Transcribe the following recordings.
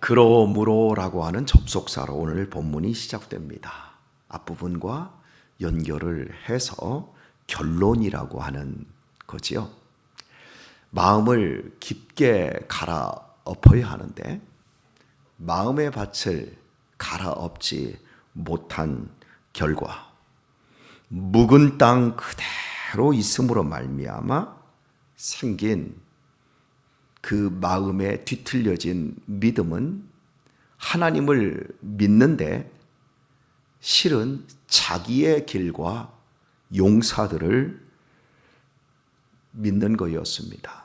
그러므로라고 하는 접속사로 오늘 본문이 시작됩니다. 앞부분과 연결을 해서 결론이라고 하는 거지요. 마음을 깊게 갈아엎어야 하는데 마음의 밭을 갈아엎지 못한 결과 묵은 땅 그대로 있음으로 말미암아 생긴 그 마음에 뒤틀려진 믿음은 하나님을 믿는데 실은 자기의 길과 용사들을 믿는 거였습니다.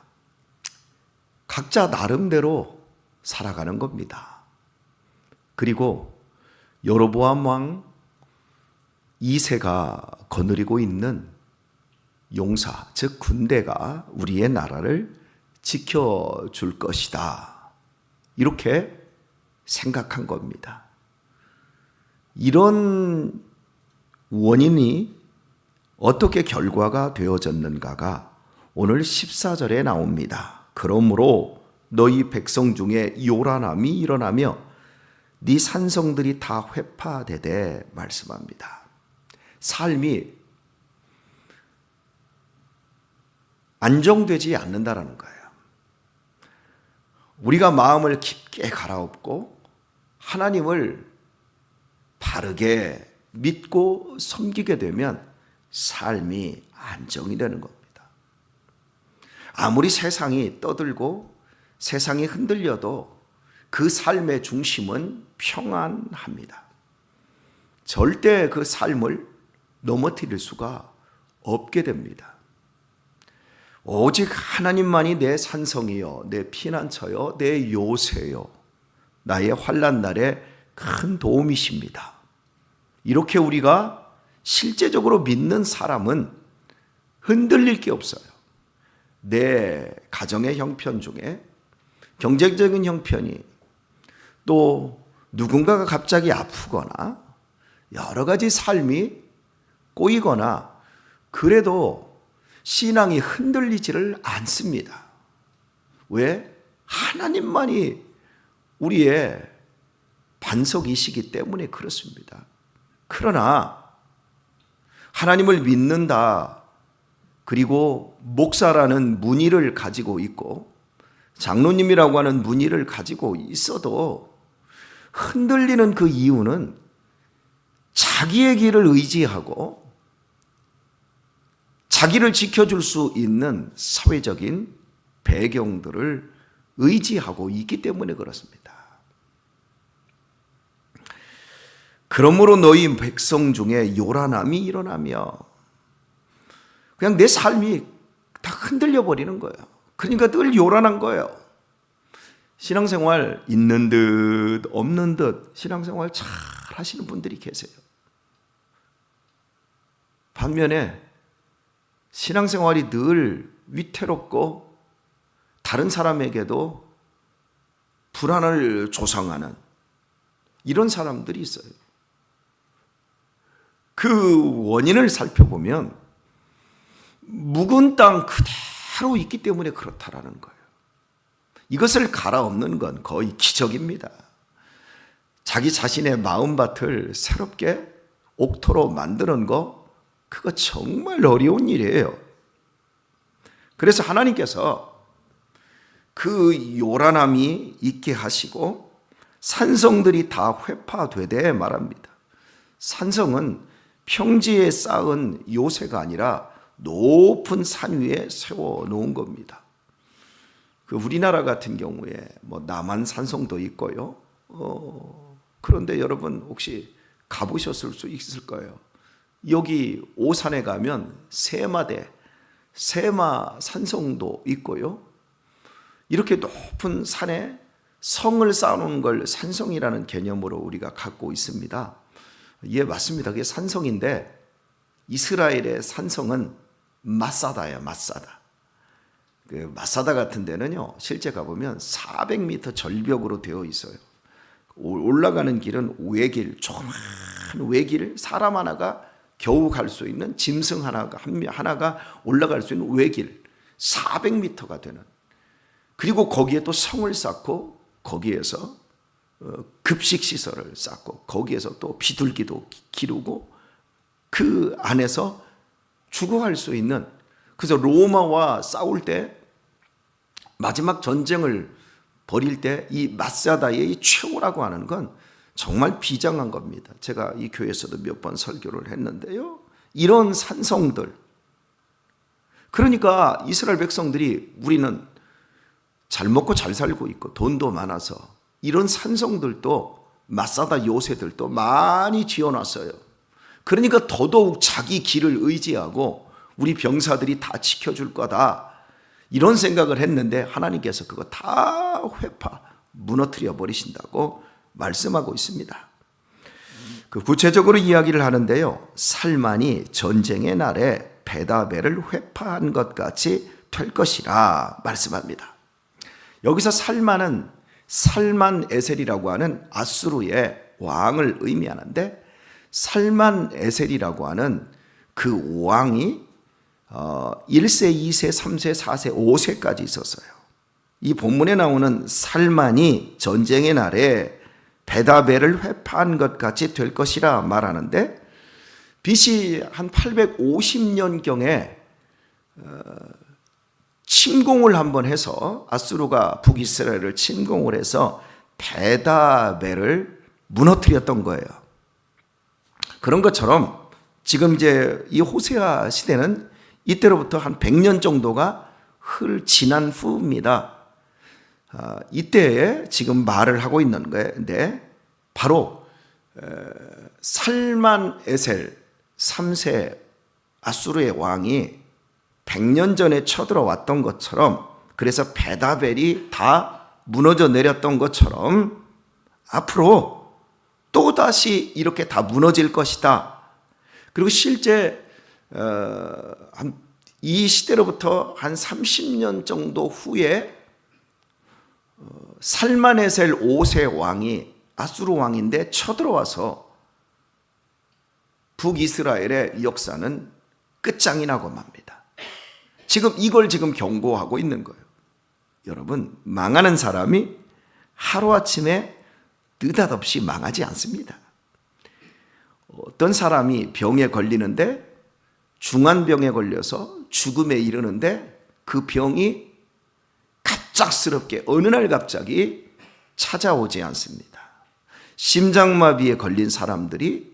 각자 나름대로 살아가는 겁니다. 그리고 여로보암 왕 2세가 거느리고 있는 용사, 즉 군대가 우리의 나라를 지켜줄 것이다. 이렇게 생각한 겁니다. 이런 원인이 어떻게 결과가 되어졌는가가 오늘 14절에 나옵니다. 그러므로 너희 백성 중에 요란함이 일어나며 네 산성들이 다 회파되되 말씀합니다. 삶이 안정되지 않는다라는 거예요. 우리가 마음을 깊게 갈아엎고 하나님을 바르게 믿고 섬기게 되면 삶이 안정이 되는 겁니다. 아무리 세상이 떠들고 세상이 흔들려도 그 삶의 중심은 평안합니다. 절대 그 삶을 넘어뜨릴 수가 없게 됩니다. 오직 하나님만이 내 산성이요, 내 피난처요, 내 요새요, 나의 환난 날에 큰 도움이십니다. 이렇게 우리가 실제적으로 믿는 사람은 흔들릴 게 없어요. 내 가정의 형편 중에 경제적인 형편이 또 누군가가 갑자기 아프거나 여러 가지 삶이 꼬이거나 그래도 신앙이 흔들리지를 않습니다. 왜? 하나님만이 우리의 반석이시기 때문에 그렇습니다. 그러나 하나님을 믿는다, 그리고 목사라는 문의를 가지고 있고 장로님이라고 하는 문의를 가지고 있어도 흔들리는 그 이유는 자기의 길을 의지하고 자기를 지켜줄 수 있는 사회적인 배경들을 의지하고 있기 때문에 그렇습니다. 그러므로 너희 백성 중에 요란함이 일어나며 그냥 내 삶이 다 흔들려 버리는 거예요. 그러니까 늘 요란한 거예요. 신앙생활 있는 듯 없는 듯 신앙생활 잘 하시는 분들이 계세요. 반면에 신앙생활이 늘 위태롭고 다른 사람에게도 불안을 조성하는 이런 사람들이 있어요. 그 원인을 살펴보면 묵은 땅 그대로 있기 때문에 그렇다라는 거예요. 이것을 갈아엎는 건 거의 기적입니다. 자기 자신의 마음밭을 새롭게 옥토로 만드는 거 그거 정말 어려운 일이에요. 그래서 하나님께서 그 요란함이 있게 하시고 산성들이 다 회파되되 말합니다. 산성은 평지에 쌓은 요새가 아니라 높은 산 위에 세워 놓은 겁니다. 그 우리나라 같은 경우에 뭐 남한 산성도 있고요. 그런데 여러분 혹시 가보셨을 수 있을 거예요. 여기 오산에 가면 세마대, 세마 산성도 있고요. 이렇게 높은 산에 성을 쌓아놓은 걸 산성이라는 개념으로 우리가 갖고 있습니다. 예, 맞습니다. 그게 산성인데 이스라엘의 산성은 마사다예요. 마사다. 그 마사다 같은 데는요, 실제 가보면 400m 절벽으로 되어 있어요. 올라가는 길은 외길, 조그만 외길, 사람 하나가 겨우 갈 수 있는 짐승 하나가 올라갈 수 있는 외길 400m가 되는, 그리고 거기에 또 성을 쌓고 거기에서 급식 시설을 쌓고 거기에서 또 비둘기도 기르고 그 안에서 죽어갈 수 있는, 그래서 로마와 싸울 때 마지막 전쟁을 벌일 때 이 마사다의 최후라고 하는 건 정말 비장한 겁니다. 제가 이 교회에서도 몇 번 설교를 했는데요. 이런 산성들, 그러니까 이스라엘 백성들이 우리는 잘 먹고 잘 살고 있고 돈도 많아서 이런 산성들도 마사다 요새들도 많이 지어놨어요. 그러니까 더더욱 자기 길을 의지하고 우리 병사들이 다 지켜줄 거다 이런 생각을 했는데 하나님께서 그거 다 무너뜨려 버리신다고 말씀하고 있습니다. 그 구체적으로 이야기를 하는데요. 살만이 전쟁의 날에 베다벨을 회파한 것 같이 될 것이라 말씀합니다. 여기서 살만은 살만 에셀이라고 하는 아수르의 왕을 의미하는데, 살만 에셀이라고 하는 그 왕이 1세, 2세, 3세, 4세, 5세까지 있었어요. 이 본문에 나오는 살만이 전쟁의 날에 베다벨을 회파한 것 같이 될 것이라 말하는데, BC 한 850년경에 침공을 한번 해서 아수르가 북이스라엘을 침공을 해서 베다벨을 무너뜨렸던 거예요. 그런 것처럼 지금 이제 이 호세아 시대는 이때로부터 한 100년 정도가 지난 후입니다. 이때에 지금 말을 하고 있는 건데, 바로 살만 에셀 3세 아수르의 왕이 100년 전에 쳐들어왔던 것처럼, 그래서 베다벨이 다 무너져 내렸던 것처럼 앞으로 또다시 이렇게 다 무너질 것이다. 그리고 실제 이 시대로부터 한 30년 정도 후에 살만에셀 5세 왕이 아수르 왕인데 쳐들어와서 북이스라엘의 역사는 끝장이 나고 맙니다. 지금 이걸 지금 경고하고 있는 거예요. 여러분, 망하는 사람이 하루아침에 느닷없이 망하지 않습니다. 어떤 사람이 병에 걸리는데, 중환병에 걸려서 죽음에 이르는데 그 병이 갑작스럽게 어느 날 갑자기 찾아오지 않습니다. 심장마비에 걸린 사람들이,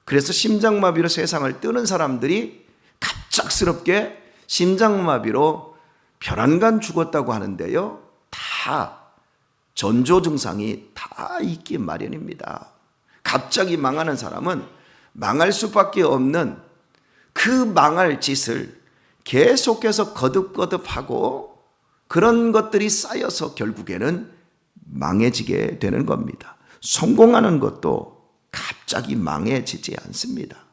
그래서 심장마비로 세상을 뜨는 사람들이 갑작스럽게 심장마비로 별안간 죽었다고 하는데요. 다 전조 증상이 다 있기 마련입니다. 갑자기 망하는 사람은 망할 수밖에 없는 그 망할 짓을 계속해서 거듭거듭하고 그런 것들이 쌓여서 결국에는 망해지게 되는 겁니다. 성공하는 것도 갑자기 망해지지 않습니다.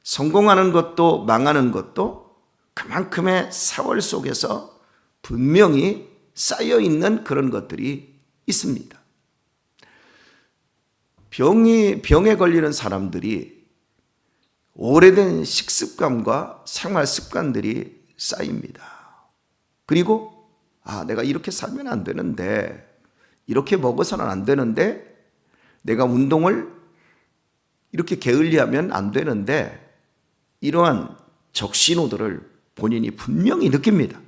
성공하는 것도 망하는 것도 그만큼의 세월 속에서 분명히 쌓여있는 그런 것들이 있습니다. 병에 걸리는 사람들이 오래된 식습관과 생활 습관들이 쌓입니다. 그리고 내가 이렇게 살면 안 되는데, 이렇게 먹어서는 안 되는데, 내가 운동을 이렇게 게을리하면 안 되는데, 이러한 적신호들을 본인이 분명히 느낍니다.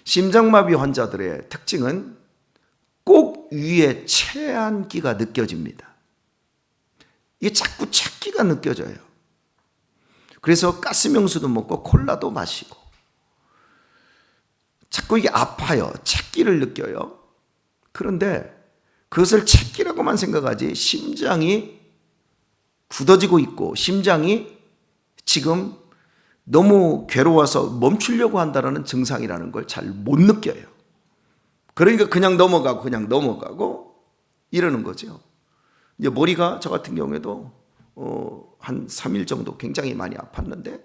심장마비 환자들의 특징은 꼭 위에 체한기가 느껴집니다. 이게 자꾸 첵기가 느껴져요. 그래서 가스명수도 먹고 콜라도 마시고 자꾸 이게 아파요. 첵기를 느껴요. 그런데 그것을 첵기라고만 생각하지 심장이 굳어지고 있고 심장이 지금 너무 괴로워서 멈추려고 한다는 증상이라는 걸 잘 못 느껴요. 그러니까 그냥 넘어가고 이러는 거죠. 이제 머리가 저 같은 경우에도 한 3일 정도 굉장히 많이 아팠는데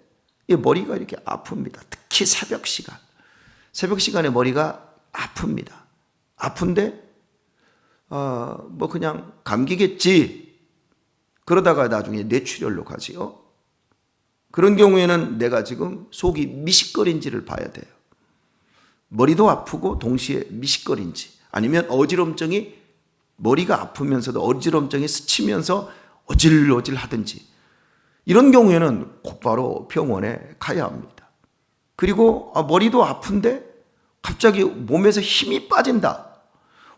이 머리가 이렇게 아픕니다. 특히 새벽 시간에 머리가 아픕니다. 아픈데 뭐 그냥 감기겠지. 그러다가 나중에 뇌출혈로 가지요. 그런 경우에는 내가 지금 속이 미식거린지를 봐야 돼요. 머리도 아프고 동시에 미식거린지 아니면 어지럼증이 머리가 아프면서도 어지럼증이 스치면서 어질어질 하든지 이런 경우에는 곧바로 병원에 가야 합니다. 그리고 머리도 아픈데 갑자기 몸에서 힘이 빠진다.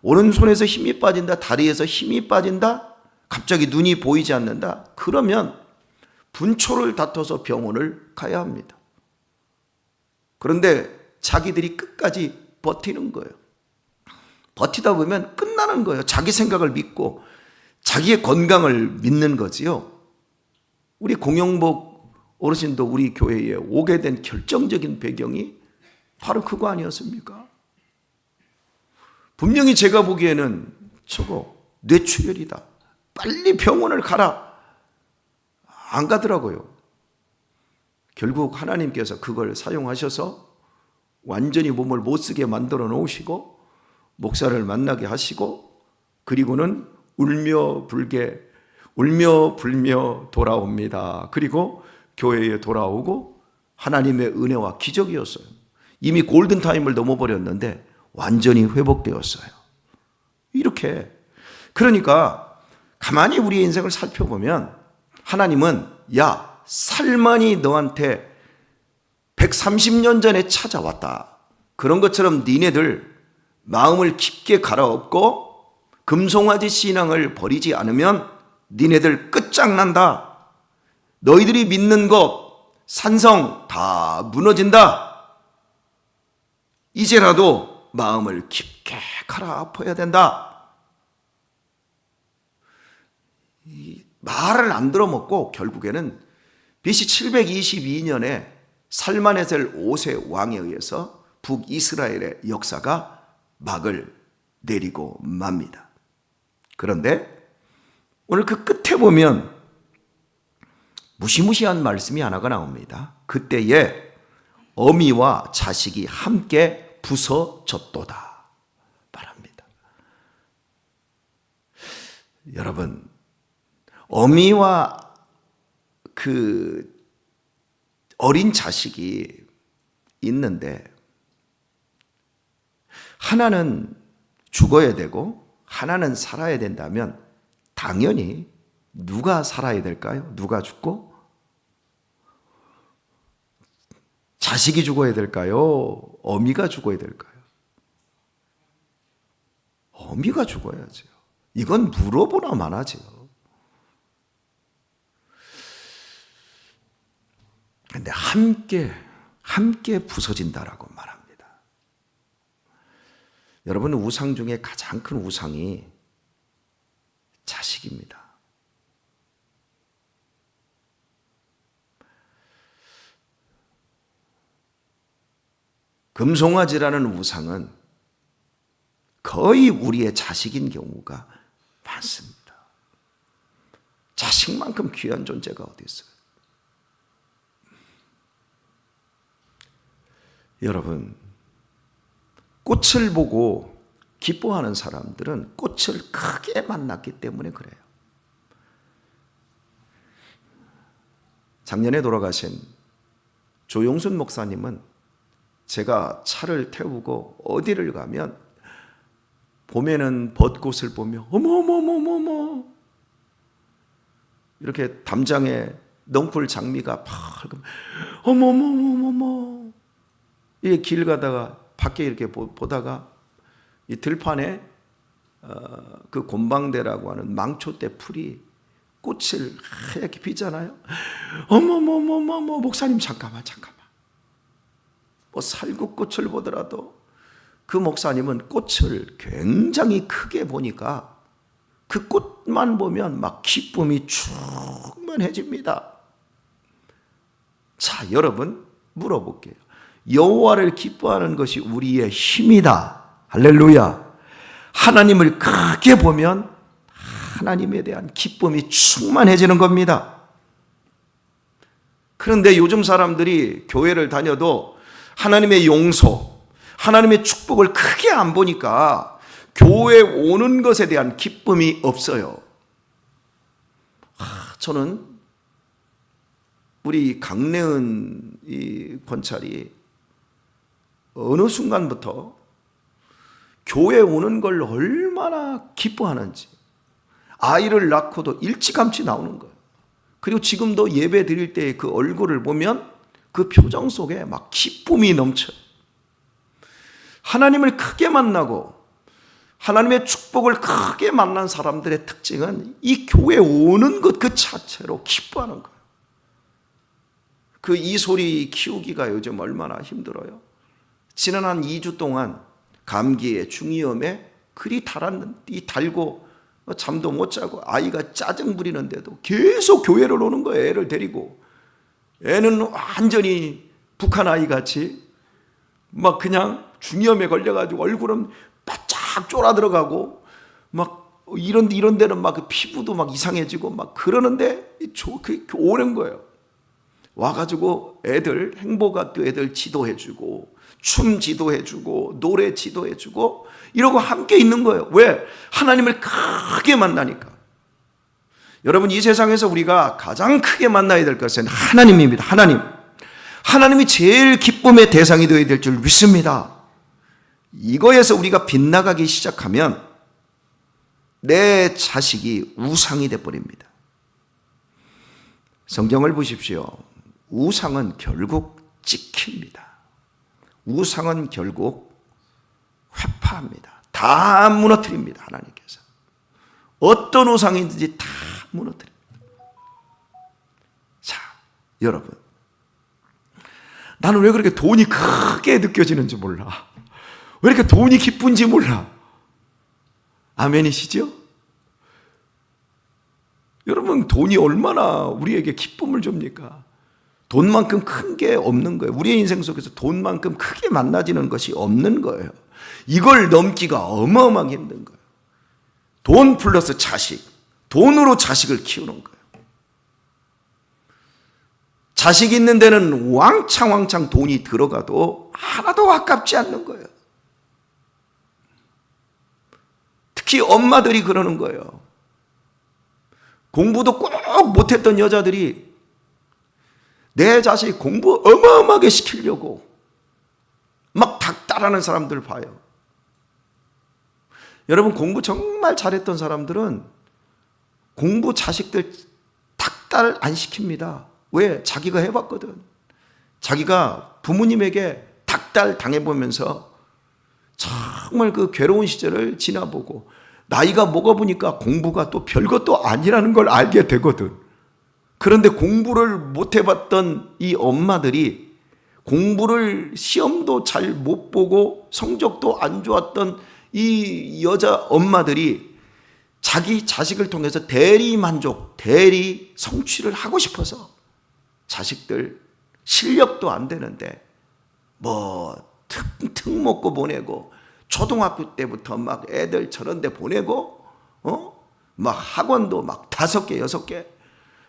오른손에서 힘이 빠진다. 다리에서 힘이 빠진다. 갑자기 눈이 보이지 않는다. 그러면 분초를 다퉈서 병원을 가야 합니다. 그런데 자기들이 끝까지 버티는 거예요. 버티다 보면 끝나는 거예요. 자기 생각을 믿고 자기의 건강을 믿는 거지요. 우리 공영복 어르신도 우리 교회에 오게 된 결정적인 배경이 바로 그거 아니었습니까? 분명히 제가 보기에는 저거 뇌출혈이다. 빨리 병원을 가라. 안 가더라고요. 결국 하나님께서 그걸 사용하셔서 완전히 몸을 못 쓰게 만들어 놓으시고 목사를 만나게 하시고 그리고는 울며 불며 돌아옵니다. 그리고 교회에 돌아오고 하나님의 은혜와 기적이었어요. 이미 골든타임을 넘어버렸는데 완전히 회복되었어요. 이렇게 그러니까 가만히 우리의 인생을 살펴보면 하나님은 야 살만이 너한테 130년 전에 찾아왔다. 그런 것처럼 니네들 마음을 깊게 갈아엎고 금송아지 신앙을 버리지 않으면 니네들 끝장난다. 너희들이 믿는 것 산성 다 무너진다. 이제라도 마음을 깊게 갈아엎어야 된다. 말을 안 들어먹고 결국에는 BC 722년에 살마네셀 5세 왕에 의해서 북이스라엘의 역사가 막을 내리고 맙니다. 그런데 오늘 그 끝에 보면 무시무시한 말씀이 하나가 나옵니다. 그때에 어미와 자식이 함께 부서졌도다 말합니다. 여러분, 어미와 그 어린 자식이 있는데 하나는 죽어야 되고 하나는 살아야 된다면 당연히 누가 살아야 될까요? 누가 죽고? 자식이 죽어야 될까요? 어미가 죽어야 될까요? 어미가 죽어야죠. 이건 물어보나 마나죠. 근데 함께 부서진다라고 말합니다. 여러분, 우상 중에 가장 큰 우상이 자식입니다. 금송아지라는 우상은 거의 우리의 자식인 경우가 많습니다. 자식만큼 귀한 존재가 어디 있어요? 여러분, 꽃을 보고 기뻐하는 사람들은 꽃을 크게 만났기 때문에 그래요. 작년에 돌아가신 조용순 목사님은 제가 차를 태우고 어디를 가면 봄에는 벚꽃을 보며 어머머머머머 이렇게 담장에 넝쿨 장미가 펄금 어머머머머머 이렇게 길 가다가 밖에 이렇게 보다가 이 들판에 그 곰방대라고 하는 망초대 풀이 꽃을 하얗게 피잖아요. 어머머머머머 목사님 잠깐만 뭐 살구꽃을 보더라도 그 목사님은 꽃을 굉장히 크게 보니까 그 꽃만 보면 막 기쁨이 충만해집니다. 자, 여러분 물어볼게요. 여호와를 기뻐하는 것이 우리의 힘이다. 할렐루야. 하나님을 크게 보면 하나님에 대한 기쁨이 충만해지는 겁니다. 그런데 요즘 사람들이 교회를 다녀도 하나님의 용서, 하나님의 축복을 크게 안 보니까 교회에 오는 것에 대한 기쁨이 없어요. 저는 우리 강래은 이 권찰이 어느 순간부터 교회 오는 걸 얼마나 기뻐하는지. 아이를 낳고도 일찌감치 나오는 거예요. 그리고 지금도 예배 드릴 때 그 얼굴을 보면 그 표정 속에 막 기쁨이 넘쳐요. 하나님을 크게 만나고 하나님의 축복을 크게 만난 사람들의 특징은 이 교회 오는 것 그 자체로 기뻐하는 거예요. 그 이 소리 키우기가 요즘 얼마나 힘들어요. 지난 한 2주 동안 감기에 중이염에 그리 달고 잠도 못 자고 아이가 짜증 부리는데도 계속 교회를 오는 거예요. 애를 데리고. 애는 완전히 북한 아이 같이 막 그냥 중이염에 걸려가지고 얼굴은 바짝 쫄아들어가고 막 이런 데는 막 피부도 막 이상해지고 막 그러는데 오는 거예요. 와가지고 애들 행복학교 애들 지도해주고 춤 지도해주고 노래 지도해주고 이러고 함께 있는 거예요. 왜? 하나님을 크게 만나니까. 여러분, 이 세상에서 우리가 가장 크게 만나야 될 것은 하나님입니다. 하나님이 제일 기쁨의 대상이 되어야 될 줄 믿습니다. 이거에서 우리가 빗나가기 시작하면 내 자식이 우상이 되어버립니다. 성경을 보십시오. 우상은 결국 찍힙니다. 우상은 결국 회파합니다. 다 무너뜨립니다. 하나님께서. 어떤 우상이든지 다 무너뜨립니다. 자, 여러분, 나는 왜 그렇게 돈이 크게 느껴지는지 몰라. 왜 이렇게 돈이 기쁜지 몰라. 아멘이시죠? 여러분, 돈이 얼마나 우리에게 기쁨을 줍니까? 돈만큼 큰 게 없는 거예요. 우리의 인생 속에서 돈만큼 크게 만나지는 것이 없는 거예요. 이걸 넘기가 어마어마하게 힘든 거예요. 돈 플러스 자식, 돈으로 자식을 키우는 거예요. 자식 있는 데는 왕창 돈이 들어가도 하나도 아깝지 않는 거예요. 특히 엄마들이 그러는 거예요. 공부도 꼭 못했던 여자들이 내 자식 공부 어마어마하게 시키려고 막 닥달하는 사람들 봐요. 여러분, 공부 정말 잘했던 사람들은 공부 자식들 닥달 안 시킵니다. 왜? 자기가 해봤거든. 자기가 부모님에게 닥달 당해보면서 정말 그 괴로운 시절을 지나보고 나이가 먹어보니까 공부가 또 별것도 아니라는 걸 알게 되거든. 그런데 공부를 못 해봤던 이 엄마들이 공부를 시험도 잘 못 보고 성적도 안 좋았던 이 여자 엄마들이 자기 자식을 통해서 대리 만족, 대리 성취를 하고 싶어서 자식들 실력도 안 되는데 뭐 틈 먹고 보내고 초등학교 때부터 막 애들 저런 데 보내고 막 학원도 막 5개, 6개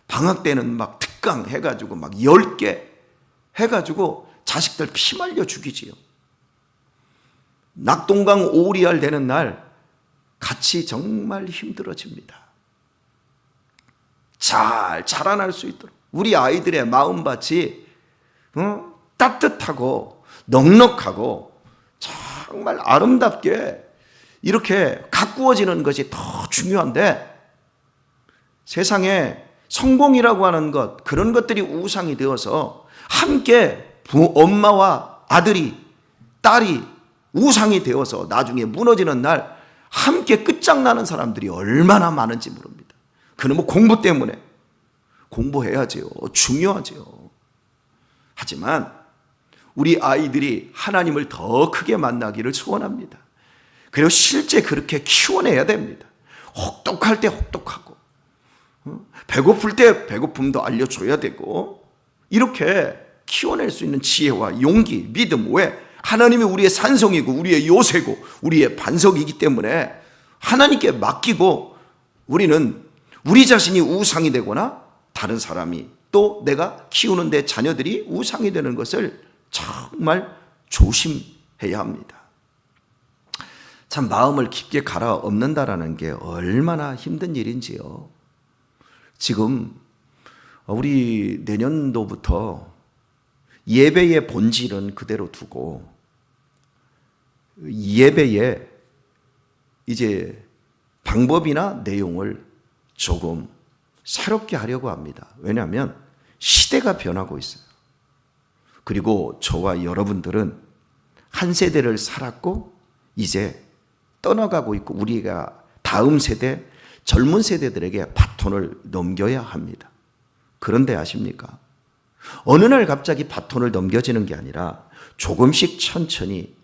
방학 때는 막 특강 해가지고 막 10개 해가지고 자식들 피 말려 죽이지요. 낙동강 오리알 되는 날 같이 정말 힘들어집니다. 잘 자라날 수 있도록 우리 아이들의 마음밭이 따뜻하고 넉넉하고 정말 아름답게 이렇게 가꾸어지는 것이 더 중요한데 세상에 성공이라고 하는 것, 그런 것들이 우상이 되어서 함께 엄마와 아들이, 딸이 우상이 되어서 나중에 무너지는 날 함께 끝장나는 사람들이 얼마나 많은지 모릅니다. 그는 뭐 공부 때문에 공부해야지요. 중요하지요. 하지만 우리 아이들이 하나님을 더 크게 만나기를 소원합니다. 그리고 실제 그렇게 키워내야 됩니다. 혹독할 때 혹독하고 배고플 때 배고픔도 알려줘야 되고 이렇게 키워낼 수 있는 지혜와 용기, 믿음. 왜? 하나님이 우리의 산성이고 우리의 요새고 우리의 반석이기 때문에 하나님께 맡기고 우리는 우리 자신이 우상이 되거나 다른 사람이 또 내가 키우는 내 자녀들이 우상이 되는 것을 정말 조심해야 합니다. 참 마음을 깊게 갈아엎는다라는 게 얼마나 힘든 일인지요. 지금 우리 내년도부터 예배의 본질은 그대로 두고 예배에 이제 방법이나 내용을 조금 새롭게 하려고 합니다. 왜냐하면 시대가 변하고 있어요. 그리고 저와 여러분들은 한 세대를 살았고 이제 떠나가고 있고 우리가 다음 세대, 젊은 세대들에게 바톤을 넘겨야 합니다. 그런데 아십니까? 어느 날 갑자기 바톤을 넘겨지는 게 아니라 조금씩 천천히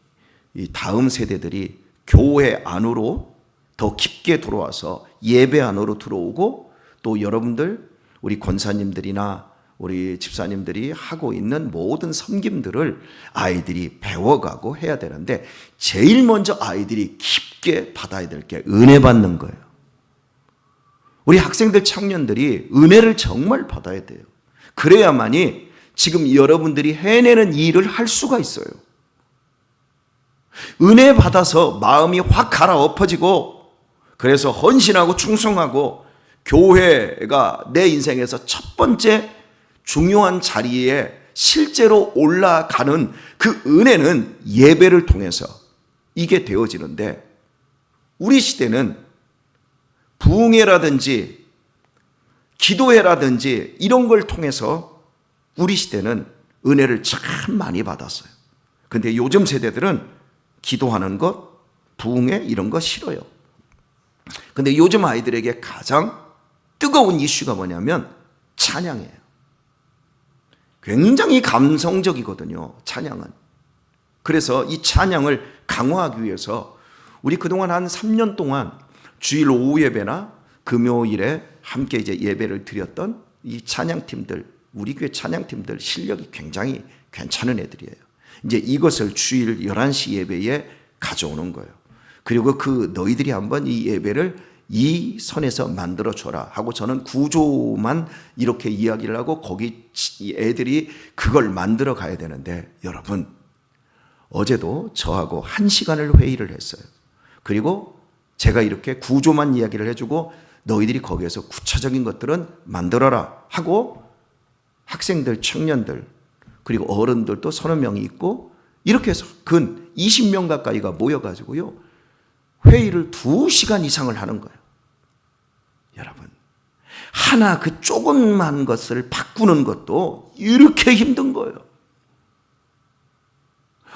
이 다음 세대들이 교회 안으로 더 깊게 들어와서 예배 안으로 들어오고 또 여러분들 우리 권사님들이나 우리 집사님들이 하고 있는 모든 섬김들을 아이들이 배워가고 해야 되는데 제일 먼저 아이들이 깊게 받아야 될 게 은혜 받는 거예요. 우리 학생들 청년들이 은혜를 정말 받아야 돼요. 그래야만이 지금 여러분들이 해내는 일을 할 수가 있어요. 은혜 받아서 마음이 확 갈아엎어지고 그래서 헌신하고 충성하고 교회가 내 인생에서 첫 번째 중요한 자리에 실제로 올라가는 그 은혜는 예배를 통해서 이게 되어지는데 우리 시대는 부흥회라든지 기도회라든지 이런 걸 통해서 우리 시대는 은혜를 참 많이 받았어요. 근데 요즘 세대들은 기도하는 것, 부흥회 이런 거 싫어요. 근데 요즘 아이들에게 가장 뜨거운 이슈가 뭐냐면 찬양이에요. 굉장히 감성적이거든요, 찬양은. 그래서 이 찬양을 강화하기 위해서 우리 그동안 한 3년 동안 주일 오후 예배나 금요일에 함께 이제 예배를 드렸던 이 찬양팀들, 우리 교회 찬양팀들 실력이 굉장히 괜찮은 애들이에요. 이제 이것을 주일 11시 예배에 가져오는 거예요. 그리고 그 너희들이 한번 이 예배를 이 선에서 만들어 줘라 하고 저는 구조만 이렇게 이야기를 하고 거기 애들이 그걸 만들어 가야 되는데 여러분 어제도 저하고 1시간을 회의를 했어요. 그리고 제가 이렇게 구조만 이야기를 해주고 너희들이 거기에서 구체적인 것들은 만들어라 하고 학생들, 청년들 그리고 어른들도 서너 명이 있고 이렇게 해서 근 20명 가까이가 모여가지고요 회의를 2시간 이상을 하는 거예요. 여러분 하나 그 조금만 것을 바꾸는 것도 이렇게 힘든 거예요.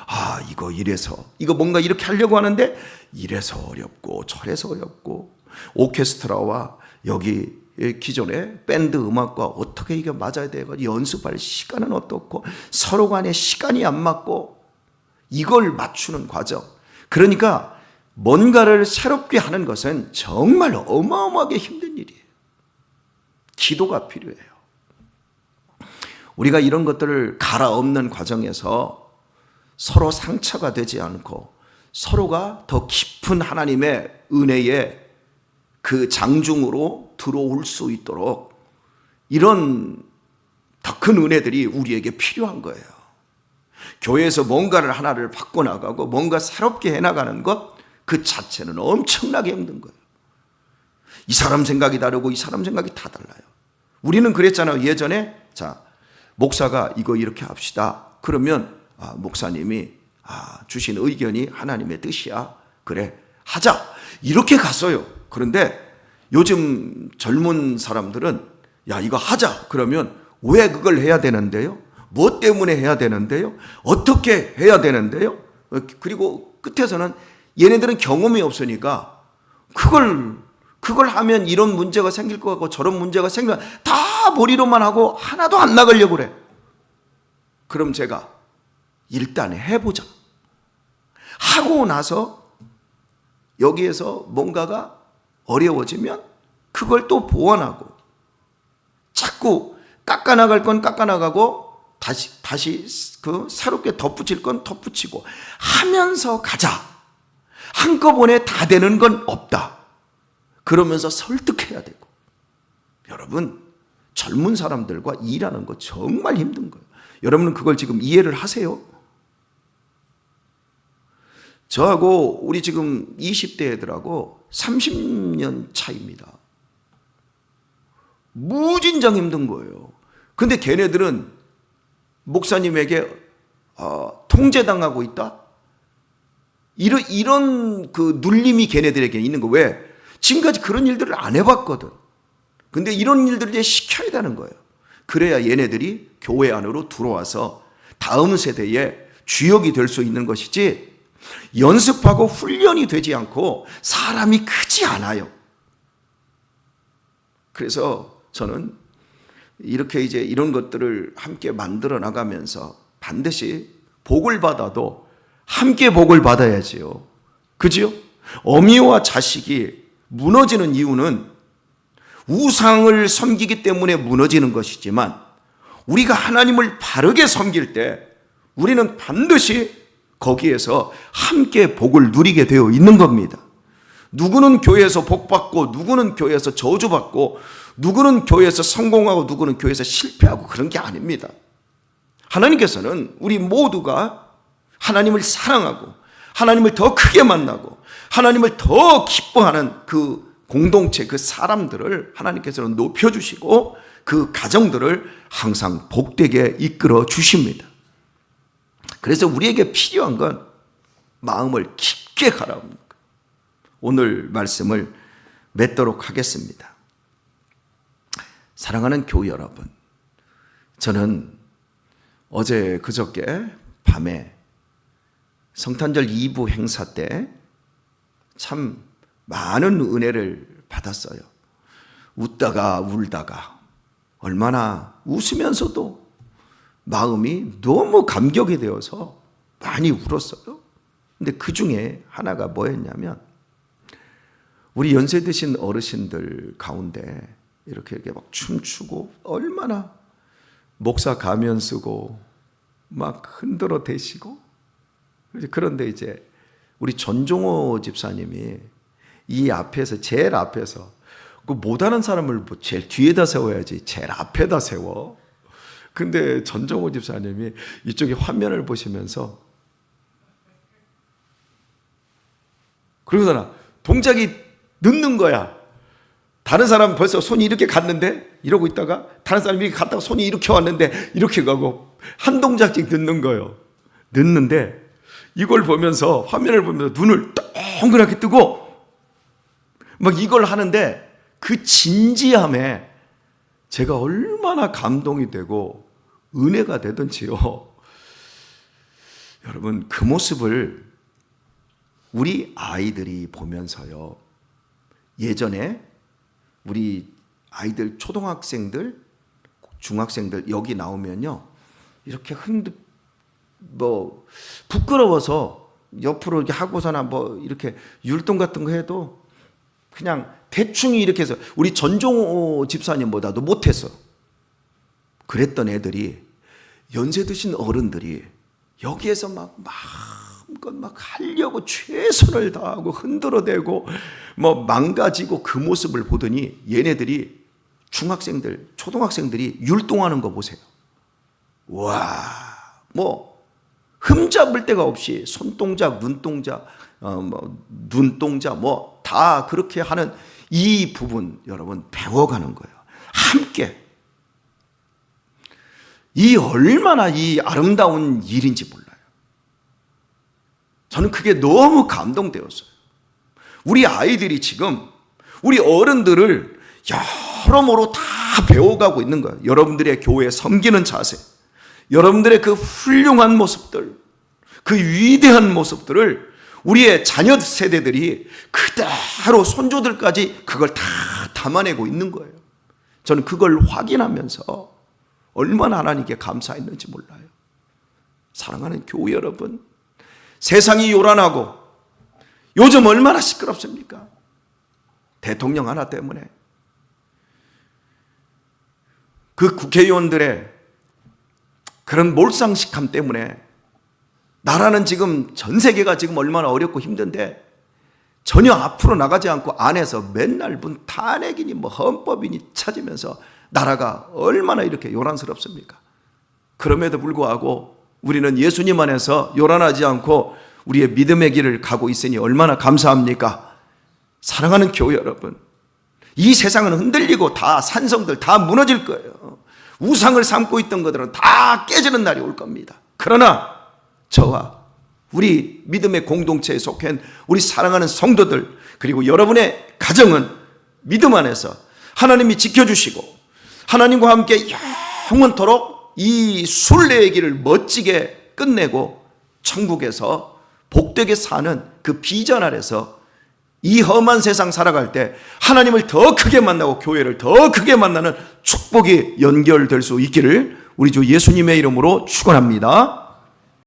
아 이거 이래서 이거 뭔가 이렇게 하려고 하는데 이래서 어렵고 저래서 어렵고 오케스트라와 여기 기존의 밴드 음악과 어떻게 이게 맞아야 되고 연습할 시간은 어떻고 서로 간에 시간이 안 맞고 이걸 맞추는 과정. 그러니까 뭔가를 새롭게 하는 것은 정말 어마어마하게 힘든 일이에요. 기도가 필요해요. 우리가 이런 것들을 갈아엎는 과정에서 서로 상처가 되지 않고 서로가 더 깊은 하나님의 은혜의 그 장중으로 들어올 수 있도록 이런 더 큰 은혜들이 우리에게 필요한 거예요. 교회에서 뭔가를 하나를 바꿔나가고 뭔가 새롭게 해나가는 것 그 자체는 엄청나게 힘든 거예요. 이 사람 생각이 다르고 이 사람 생각이 다 달라요. 우리는 그랬잖아요. 예전에 자 목사가 이거 이렇게 합시다. 그러면 목사님이 주신 의견이 하나님의 뜻이야. 그래 하자. 이렇게 갔어요. 그런데 요즘 젊은 사람들은 야 이거 하자. 그러면 왜 그걸 해야 되는데요? 뭐 때문에 해야 되는데요? 어떻게 해야 되는데요? 그리고 끝에서는 얘네들은 경험이 없으니까 그걸 하면 이런 문제가 생길 것 같고 저런 문제가 생기면 다 머리로만 하고 하나도 안 나가려고 그래. 그럼 제가 일단 해보자. 하고 나서 여기에서 뭔가가 어려워지면 그걸 또 보완하고 자꾸 깎아나갈 건 깎아나가고 다시 그 새롭게 덧붙일 건 덧붙이고 하면서 가자. 한꺼번에 다 되는 건 없다. 그러면서 설득해야 되고. 여러분 젊은 사람들과 일하는 거 정말 힘든 거예요. 여러분은 그걸 지금 이해를 하세요? 저하고 우리 지금 20대 애들하고 30년 차이입니다. 무진장 힘든 거예요. 근데 걔네들은 목사님에게 통제당하고 있다? 이런 그 눌림이 걔네들에게 있는 거. 왜? 지금까지 그런 일들을 안 해봤거든. 근데 이런 일들을 이제 시켜야 되는 거예요. 그래야 얘네들이 교회 안으로 들어와서 다음 세대에 주역이 될 수 있는 것이지, 연습하고 훈련이 되지 않고 사람이 크지 않아요. 그래서 저는 이렇게 이제 이런 것들을 함께 만들어 나가면서 반드시 복을 받아도 함께 복을 받아야지요. 그죠? 어미와 자식이 무너지는 이유는 우상을 섬기기 때문에 무너지는 것이지만, 우리가 하나님을 바르게 섬길 때 우리는 반드시 거기에서 함께 복을 누리게 되어 있는 겁니다. 누구는 교회에서 복받고, 누구는 교회에서 저주받고, 누구는 교회에서 성공하고, 누구는 교회에서 실패하고, 그런 게 아닙니다. 하나님께서는 우리 모두가 하나님을 사랑하고 하나님을 더 크게 만나고 하나님을 더 기뻐하는 그 공동체, 그 사람들을 하나님께서는 높여주시고 그 가정들을 항상 복되게 이끌어 주십니다. 그래서 우리에게 필요한 건 마음을 깊게 가라옵는 거예요. 오늘 말씀을 맺도록 하겠습니다. 사랑하는 교회 여러분, 저는 어제 그저께 밤에 성탄절 2부 행사 때 참 많은 은혜를 받았어요. 웃다가 울다가, 얼마나 웃으면서도 마음이 너무 감격이 되어서 많이 울었어요. 근데 그 중에 하나가 뭐였냐면, 우리 연세 드신 어르신들 가운데 이렇게 막 춤추고, 얼마나 목사 가면 쓰고 막 흔들어 대시고, 그런데 이제 우리 전종호 집사님이 이 앞에서, 제일 앞에서, 그 못하는 사람을 뭐 제일 뒤에다 세워야지 제일 앞에다 세워. 근데 전종호 집사님이 이쪽에 화면을 보시면서, 그러고서나 동작이 늦는 거야. 다른 사람은 벌써 손이 이렇게 갔는데, 이러고 있다가 다른 사람이 이렇게 갔다가 손이 이렇게 왔는데 이렇게 가고, 한 동작씩 늦는 거예요. 늦는데 이걸 보면서, 화면을 보면서 눈을 동그랗게 뜨고 막 이걸 하는데, 그 진지함에 제가 얼마나 감동이 되고 은혜가 되던지요. 여러분, 그 모습을 우리 아이들이 보면서요, 예전에 우리 아이들, 초등학생들, 중학생들 여기 나오면요, 이렇게 부끄러워서 옆으로 이렇게 하고서나 뭐 이렇게 율동 같은 거 해도 그냥 대충 이렇게 해서, 우리 전종호 집사님보다도 못했어. 그랬던 애들이, 연세 드신 어른들이 여기에서 막 마음껏 막 하려고 최선을 다하고 흔들어대고 뭐 망가지고, 그 모습을 보더니 얘네들이, 중학생들, 초등학생들이 율동하는 거 보세요. 와, 뭐 흠잡을 데가 없이 손동작, 눈동작, 눈동작 뭐 다 그렇게 하는 이 부분, 여러분 배워가는 거예요. 함께. 이 얼마나 이 아름다운 일인지 몰라요. 저는 그게 너무 감동되었어요. 우리 아이들이 지금 우리 어른들을 여러모로 다 배워가고 있는 거예요. 여러분들의 교회 섬기는 자세, 여러분들의 그 훌륭한 모습들, 그 위대한 모습들을 우리의 자녀 세대들이 그대로 손주들까지 그걸 다 담아내고 있는 거예요. 저는 그걸 확인하면서 얼마나 하나님께 감사했는지 몰라요. 사랑하는 교회 여러분, 세상이 요란하고 요즘 얼마나 시끄럽습니까? 대통령 하나 때문에, 그 국회의원들의 그런 몰상식함 때문에 나라는 지금, 전 세계가 지금 얼마나 어렵고 힘든데 전혀 앞으로 나가지 않고 안에서 맨날 문 탄핵이니 뭐 헌법이니 찾으면서 나라가 얼마나 이렇게 요란스럽습니까? 그럼에도 불구하고 우리는 예수님 안에서 요란하지 않고 우리의 믿음의 길을 가고 있으니 얼마나 감사합니까? 사랑하는 교회 여러분, 이 세상은 흔들리고 다 산성들 다 무너질 거예요. 우상을 삼고 있던 것들은 다 깨지는 날이 올 겁니다. 그러나 저와 우리 믿음의 공동체에 속한 우리 사랑하는 성도들, 그리고 여러분의 가정은 믿음 안에서 하나님이 지켜주시고 하나님과 함께 영원토록 이 순례의 길을 멋지게 끝내고 천국에서 복되게 사는 그 비전 아래서 이 험한 세상 살아갈 때 하나님을 더 크게 만나고 교회를 더 크게 만나는 축복이 연결될 수 있기를 우리 주 예수님의 이름으로 축원합니다.